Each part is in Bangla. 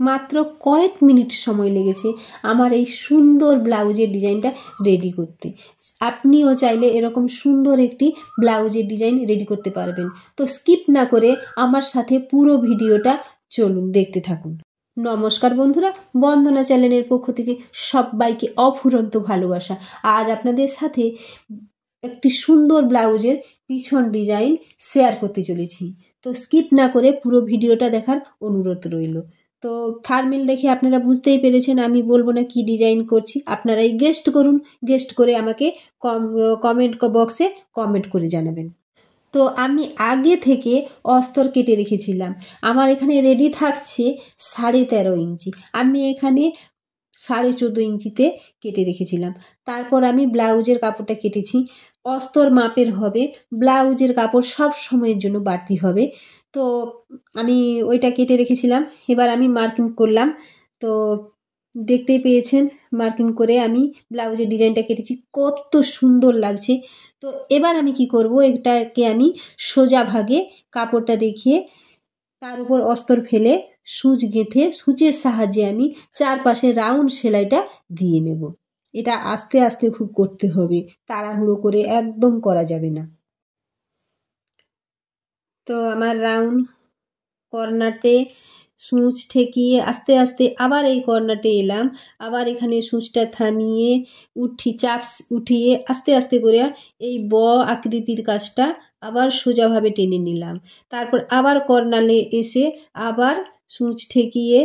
মাত্র কয়েক মিনিট সময় লেগেছে আমার এই সুন্দর ব্লাউজের ডিজাইনটা রেডি করতে। আপনিও চাইলে এরকম সুন্দর একটি ব্লাউজের ডিজাইন রেডি করতে পারবেন। তো স্কিপ না করে আমার সাথে পুরো ভিডিওটা চলুন দেখতে থাকুন। নমস্কার বন্ধুরা, বন্দনা চ্যানেলের পক্ষ থেকে সবাইকে অফুরন্ত ভালোবাসা। আজ আপনাদের সাথে একটি সুন্দর ব্লাউজের পিছন ডিজাইন শেয়ার করতে চলেছি। তো স্কিপ না করে পুরো ভিডিওটা দেখার অনুরোধ রইল। তো থাম্বনেল দেখে আপনারা বুঝতেই পেরেছেন আমি বলবো না কি ডিজাইন করছি, আপনারাই গেস্ট করুন। গেস্ট করে আমাকে কমেন্ট বক্সে কমেন্ট করে জানাবেন। তো আমি আগে থেকে অস্তর কেটে রেখেছিলাম। আমার এখানে রেডি থাকছে 13.5 ইঞ্চি, আমি এখানে 14.5 ইঞ্চিতে কেটে রেখেছিলাম। তারপর আমি ব্লাউজের কাপড়টা কেটেছি। অস্তর মাপের হবে, ব্লাউজের কাপড় সব সময়ের জন্য বাড়তি হবে। তো আমি ওইটা কেটে রেখেছিলাম। এবার আমি মার্কিং করলাম। তো দেখতেই পেয়েছেন মার্কিং করে আমি ব্লাউজের ডিজাইনটা কেটেছি, কত সুন্দর লাগছে। তো এবার আমি কি করব, এটাকে আমি সোজা ভাগে কাপড়টা রেখে তার উপর অস্তর ফেলে সূচ গেঁথে সূচের সাহায্যে আমি চারপাশে রাউন্ড সেলাইটা দিয়ে নেব। এটা আস্তে আস্তে খুব করতে হবে, তাড়াহুড়ো করে একদম করা যাবে না। তো আমার রাউন্ড কর্নারতে সূচ ঠেকিয়ে আস্তে আস্তে আবার এই কর্নারতে এলাম, আবার এখানে সূচটা থামিয়ে চাপ উঠিয়ে আস্তে আস্তে করে এই আকৃতির কাজটা আবার সোজাভাবে টেনে নিলাম। তারপর আবার কর্নারে এসে আবার সূচ ঠেকিয়ে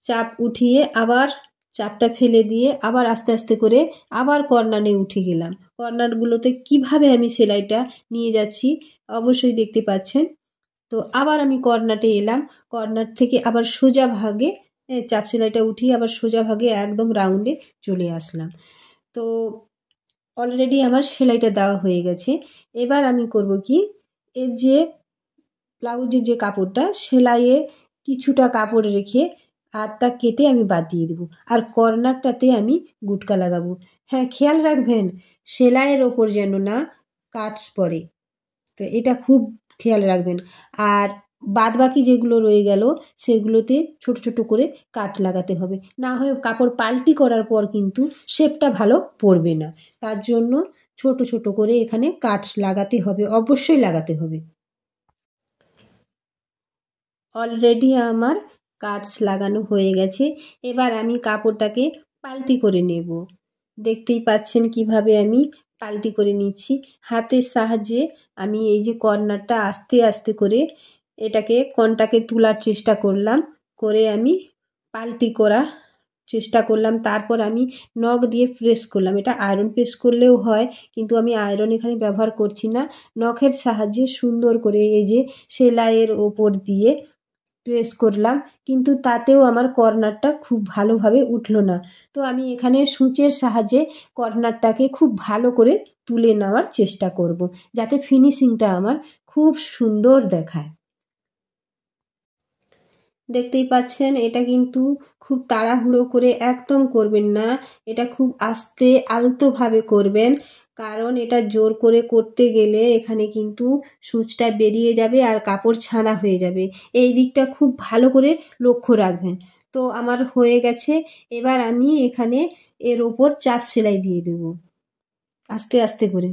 চাপ উঠিয়ে আবার চাপটা ফেলে দিয়ে আবার আস্তে আস্তে করে আবার কর্নারে উঠে গেলাম। কর্নারগুলোতে কিভাবে আমি সেলাইটা নিয়ে যাচ্ছি অবশ্যই দেখতে পাচ্ছেন। তো আবার আমি কর্নারে এলাম, কর্নার থেকে আবার সোজা ভাগে চাপ সেলাইটা উঠিয়ে আবার সোজা ভাগে একদম রাউন্ডে চলে আসলাম। তো অলরেডি আমার সেলাইটা দেওয়া হয়ে গেছে। এবার আমি করব কি, এর যে ব্লাউজের যে কাপড়টা সেলাইয়ে কিছুটা কাপড় রেখে আরটা কেটে আমি বাদ দিয়ে দেবো, আর কর্নারটাতে আমি গুটকা লাগাবো। হ্যাঁ, খেয়াল রাখবেন সেলাইয়ের ওপর যেন না কাটস পড়ে, তো এটা খুব খেয়াল রাখবেন। আর বাদ বাকি যেগুলো রয়ে গেল সেগুলোতে ছোট ছোট করে কাট লাগাতে হবে, না হয় কাপড় পাল্টি করার পর কিন্তু শেপটা ভালো পড়বে না। তার জন্য ছোট ছোট করে এখানে কাটস লাগাতে হবে, অবশ্যই লাগাতে হবে। অলরেডি আমার কাটস লাগানো হয়ে গেছে। এবার আমি কাপড়টাকে পাল্টি করে নেব। দেখতেই পাচ্ছেন কিভাবে আমি পাল্টি করে নিচ্ছি। হাতের সাহায্যে আমি এই যে কর্নারটা আস্তে আস্তে করে এটাকে কোণটাকে তোলার চেষ্টা করলাম, করে আমি পাল্টি করার চেষ্টা করলাম। তারপর আমি নখ দিয়ে প্রেস করলাম। এটা আয়রন প্রেস করলেও হয়, কিন্তু আমি আয়রন এখানে ব্যবহার করছি না। নখের সাহায্যে সুন্দর করে এই যে সেলাইয়ের ওপর দিয়ে প্রেস করলাম, কিন্তু তাতেও আমার কর্নারটা খুব ভালোভাবে উঠলো না। তো আমি এখানে সূচের সাহায্যে কর্নারটাকে খুব ভালো করে তুলে নেওয়ার চেষ্টা করব, যাতে ফিনিশিংটা আমার খুব সুন্দর দেখায়। দেখতেই পাচ্ছেন এটা কিন্তু খুব তাড়াহুড়ো করে একদম করবেন না, এটা খুব আস্তে আলতোভাবে করবেন, কারণ এটা জোর করে করতে গেলে এখানে কিন্তু সূচটা বেরিয়ে যাবে আর কাপড় ছানা হয়ে যাবে। এই দিকটা খুব ভালো করে লক্ষ্য রাখবেন। তো আমার হয়ে গেছে। এবার আমি এখানে এর ওপর চাপ সেলাই দিয়ে দেব আস্তে আস্তে করে।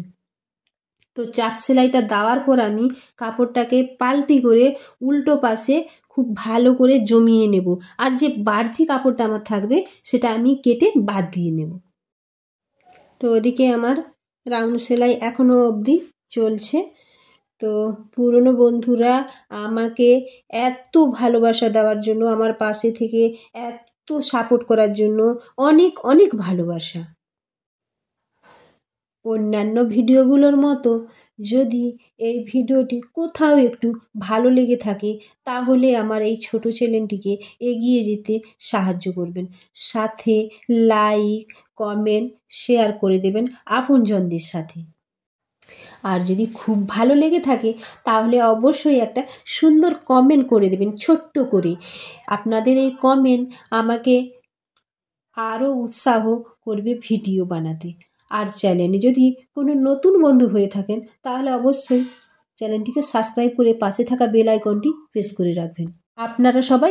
তো চাপ সেলাইটা দেওয়ার পর আমি কাপড়টাকে পাল্টি করে উল্টো পাশে খুব ভালো করে জমিয়ে নেব, আর যে বাড়তি কাপড়টা আমার থাকবে সেটা আমি কেটে বাদ দিয়ে নেব। তো ওদিকে আমার রাউন্ড সেলাই এখনও অবধি চলছে। তো পুরনো বন্ধুরা আমাকে এত ভালোবাসা দেওয়ার জন্য, আমার পাশে থেকে এত সাপোর্ট করার জন্য অনেক অনেক ভালোবাসা। অন্যান্য ভিডিওগুলোর মতো যদি এই ভিডিওটি কোথাও একটু ভালো লেগে থাকে তাহলে আমার এই ছোট চ্যানেলটিকে এগিয়ে যেতে সাহায্য করবেন, সাথে লাইক কমেন্ট শেয়ার করে দেবেন আপনজনদের সাথে। আর যদি খুব ভালো লেগে থাকে তাহলে অবশ্যই একটা সুন্দর কমেন্ট করে দেবেন ছোট্ট করে। আপনাদের এই কমেন্ট আমাকে আরও উৎসাহ করবে ভিডিও বানাতে। আর চ্যানেলে যদি কোনো নতুন বন্ধু হয়ে থাকেন তাহলে অবশ্যই চ্যানেলটিকে সাবস্ক্রাইব করে পাশে থাকা বেল আইকনটি প্রেস করে রাখবেন। আপনারা সবাই